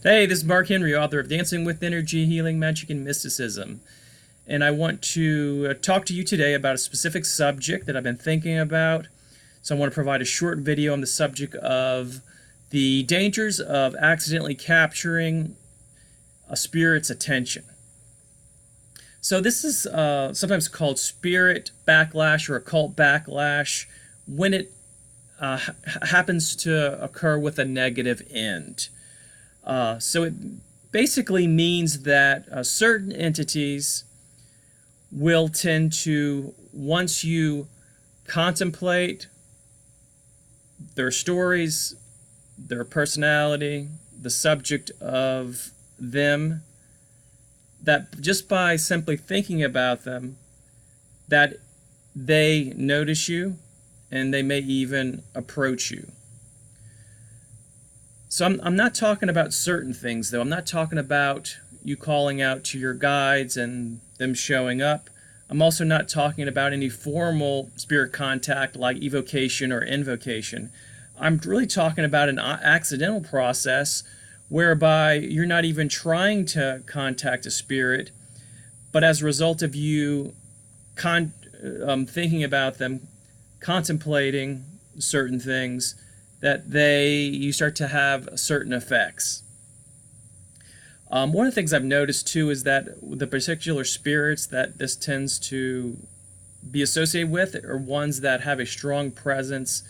Hey, this is Mark Henry, author of Dancing with Energy, Healing, Magic, and Mysticism. And I want to talk to you today about a specific subject that I've been thinking about. So I want to provide a short video on the subject of the dangers of accidentally capturing a spirit's attention. So this is sometimes called spirit backlash or occult backlash when it happens to occur with a negative end. So it basically means that certain entities will tend to, once you contemplate their stories, their personality, the subject of them, that just by simply thinking about them, that they notice you and they may even approach you. So I'm not talking about certain things, though. I'm not talking about you calling out to your guides and them showing up. I'm also not talking about any formal spirit contact like evocation or invocation. I'm really talking about an accidental process whereby you're not even trying to contact a spirit, but as a result of you thinking about them, contemplating certain things, that you start to have certain effects. One of the things I've noticed too is that the particular spirits that this tends to be associated with are ones that have a strong presence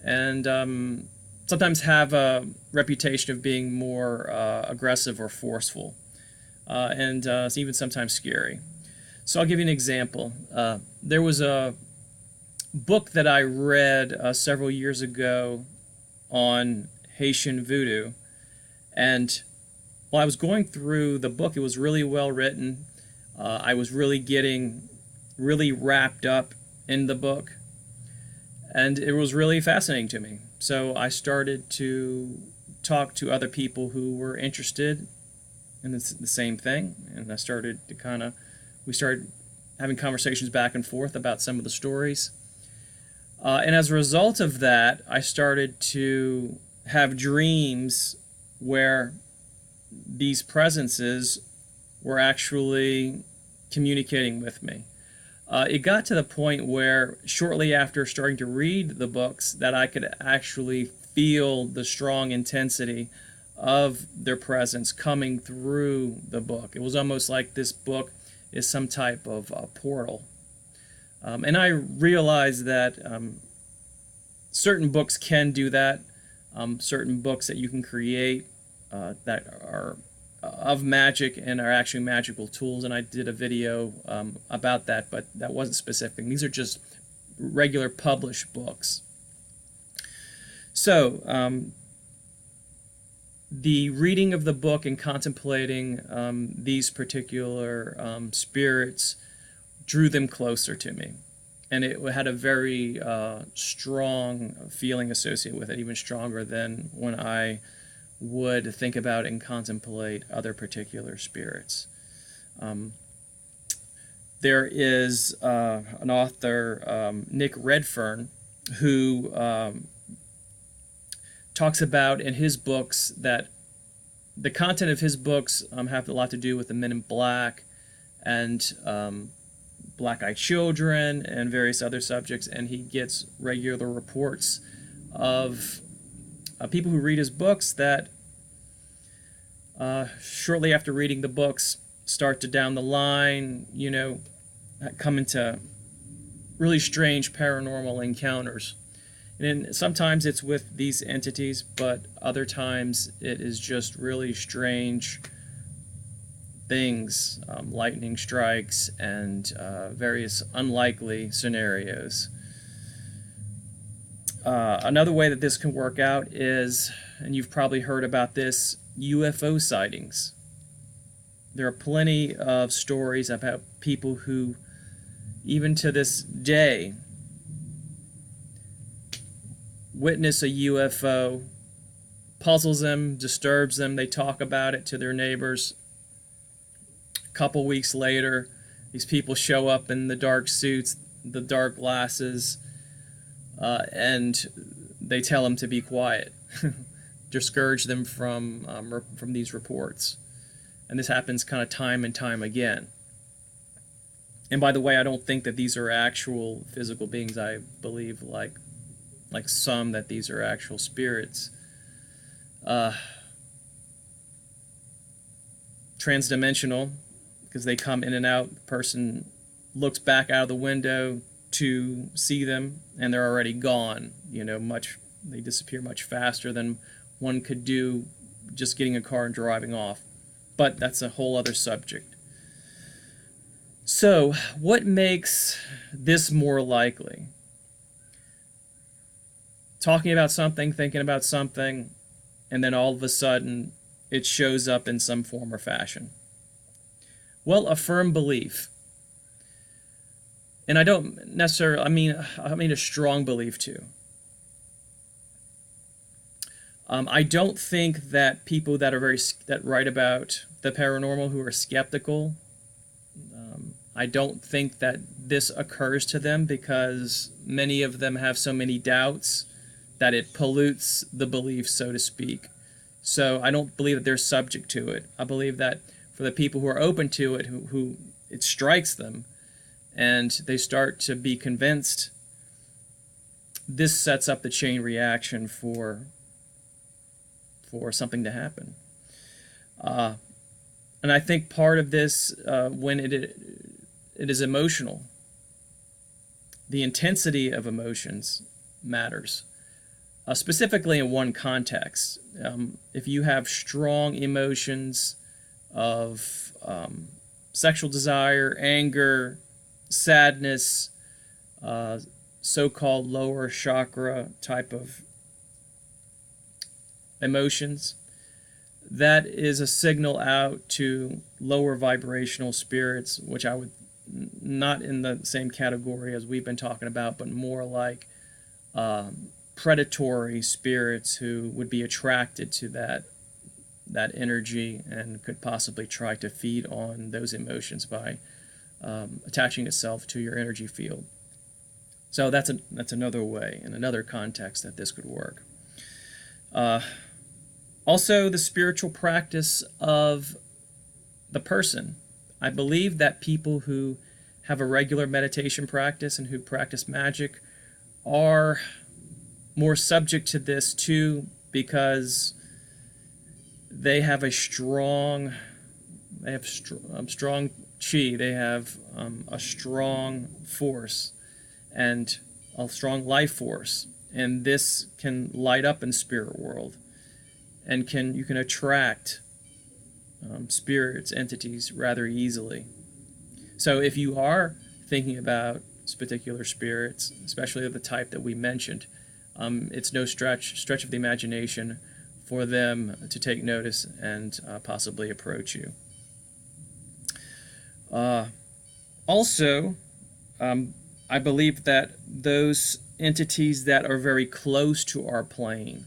and sometimes have a reputation of being more aggressive or forceful, and even sometimes scary. So I'll give you an example. There was a book that I read several years ago on Haitian voodoo, and while I was going through the book, it was really well written. I was really getting really wrapped up in the book, and it was really fascinating to me. So I started to talk to other people who were interested in the same thing, and I started to we started having conversations back and forth about some of the stories. And as a result of that, I started to have dreams where these presences were actually communicating with me. It got to the point where shortly after starting to read the books that I could actually feel the strong intensity of their presence coming through the book. It was almost like this book is some type of portal. And I realized that certain books can do that. Certain books that you can create that are of magic and are actually magical tools. And I did a video about that, but that wasn't specific. These are just regular published books. So the reading of the book and contemplating these particular spirits drew them closer to me. And it had a very strong feeling associated with it, even stronger than when I would think about and contemplate other particular spirits. There is an author, Nick Redfern, who talks about in his books that the content of his books have a lot to do with the Men in Black and black-eyed children and various other subjects, and he gets regular reports of people who read his books that shortly after reading the books start to down the line, come into really strange paranormal encounters. And sometimes it's with these entities, but other times it is just really strange things, lightning strikes, and various unlikely scenarios. Another way that this can work out is, and you've probably heard about this, UFO sightings. There are plenty of stories about people who, even to this day, witness a UFO, puzzles them, disturbs them, they talk about it to their neighbors. A couple weeks later, these people show up in the dark suits, the dark glasses, and they tell them to be quiet. discourage them from these reports. And this happens kind of time and time again. And by the way, I don't think that these are actual physical beings. I believe, like some, that these are actual spirits. Transdimensional, because they come in and out. The person looks back out of the window to see them, and they're already gone. They disappear much faster than one could do just getting a car and driving off. But that's a whole other subject. So, what makes this more likely? Talking about something, thinking about something, and then all of a sudden it shows up in some form or fashion. Well, a firm belief. And I don't necessarily, I mean a strong belief too. I don't think that people that write about the paranormal who are skeptical, I don't think that this occurs to them, because many of them have so many doubts that it pollutes the belief, so to speak. So I don't believe that they're subject to it. I believe that for the people who are open to it, who it strikes them, and they start to be convinced, this sets up the chain reaction for something to happen. And I think part of this, when it is emotional, the intensity of emotions matters. Specifically in one context, if you have strong emotions of sexual desire, anger, sadness, so-called lower chakra type of emotions, that is a signal out to lower vibrational spirits, which I would not in the same category as we've been talking about, but more like predatory spirits who would be attracted to that energy and could possibly try to feed on those emotions by attaching itself to your energy field. So that's another way, in another context, that this could work. Also, the spiritual practice of the person. I believe that people who have a regular meditation practice and who practice magic are more subject to this too, because they have strong chi, they have a strong force and a strong life force, and this can light up in the spirit world, and you can attract spirits, entities rather easily. So if you are thinking about particular spirits, especially of the type that we mentioned, it's no stretch of the imagination for them to take notice and possibly approach you. Also, I believe that those entities that are very close to our plane,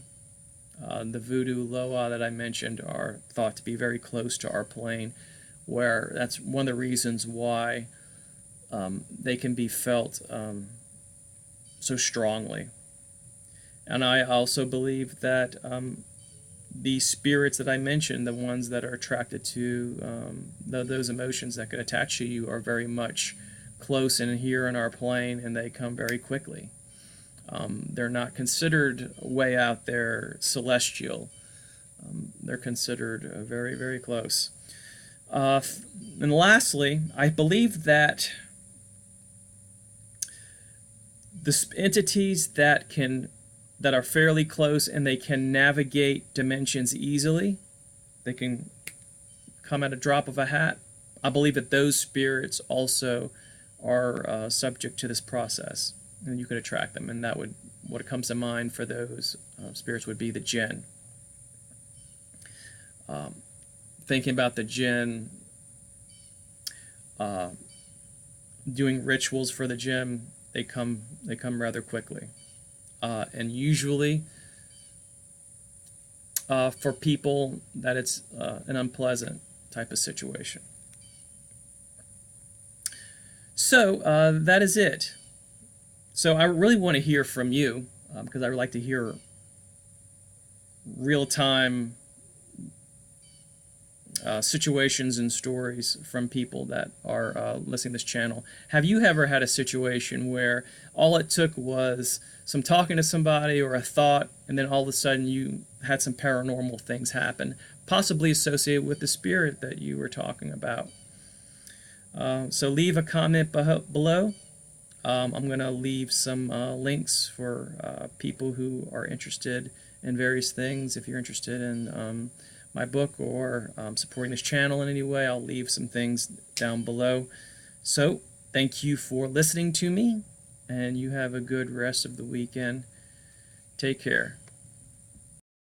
the voodoo loa that I mentioned, are thought to be very close to our plane, where that's one of the reasons why they can be felt so strongly. And I also believe that the spirits that I mentioned, the ones that are attracted to those emotions that could attach to you, are very much close and here in our plane, and they come very quickly. They're not considered way out there celestial. They're considered very, very close. And lastly, I believe that the entities that are fairly close and they can navigate dimensions easily, they can come at a drop of a hat, I believe that those spirits also are subject to this process, and you could attract them. And that would, what comes to mind for those spirits would be the jinn. Thinking about the jinn, doing rituals for the jinn, they come rather quickly, and usually for people that it's an unpleasant type of situation. So that is it. So I really want to hear from you, because I would like to hear real-time situations and stories from people that are listening to this channel. Have you ever had a situation where all it took was some talking to somebody or a thought, and then all of a sudden you had some paranormal things happen, possibly associated with the spirit that you were talking about? So leave a comment below. I'm going to leave some links for people who are interested in various things. If you're interested in my book or supporting this channel in any way, I'll leave some things down below. So thank you for listening to me, and you have a good rest of the weekend. Take care.